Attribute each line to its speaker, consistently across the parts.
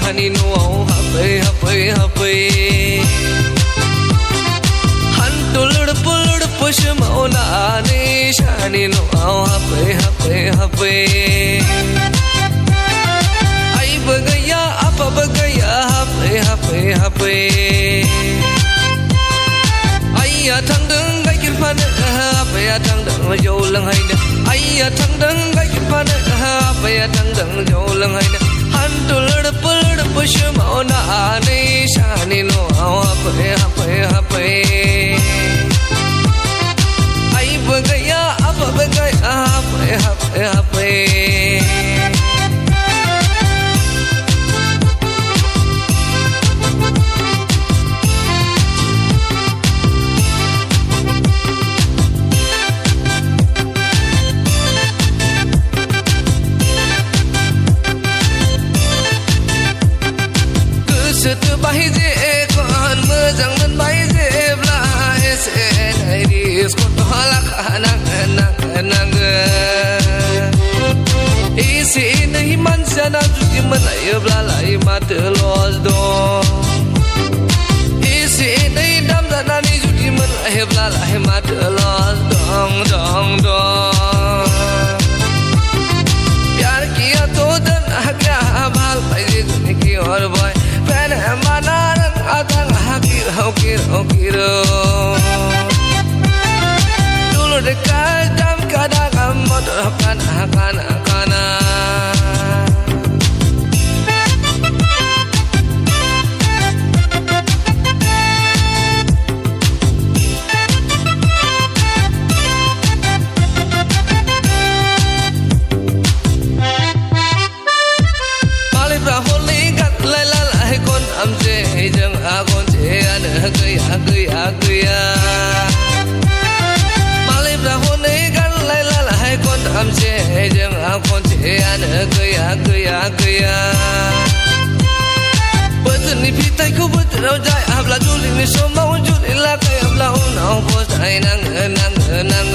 Speaker 1: shani no happy happy happy Hantulud pulud push mauna ni shani no happy happy happy Ai bagaya apa bagaya happy happy happy Ai thang đứng gai kim phan happy thang đứng vô lăng hay nè Ai thang đứng gai kim phan happy thang đứng vô lăng hay nè Hantulud pulud push mauna ni shani no happy happy happy Ai bagaya apa bagaya happy happy happy Setu bahi je kon mejang men bahi je bla ese nai dis ko to halak nang nang nang isi nahi man sana juti man ay bla lai mat los do isi nahi dam sana ni juti man ay bla lai mat los dong dong dong प्यार किया तो दन क्या भाल पाइजे तुमने की और boy Pen manan adang hakir hakir hakir Dulu dekat jam kadang motor kana am je jang agon je an gaya gaya malai brahon nei gan lai la lai kon am je jang agon je an gaya gaya gaya Betni pitai ko bet rau jai abla juli ni so mau juli la kai abla on au bo dai nang nang nang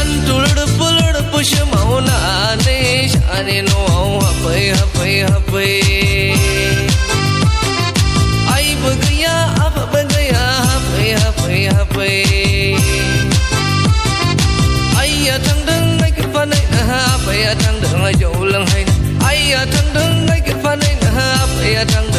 Speaker 1: Antulud pulud push mauna ne shani no happy happy happy Ai bagaya apa bagaya happy happy happy Ai thang đứng ngay cái phan này happy thang đứng ở chỗ lăng hay Ai thang đứng ngay cái phan này happy thang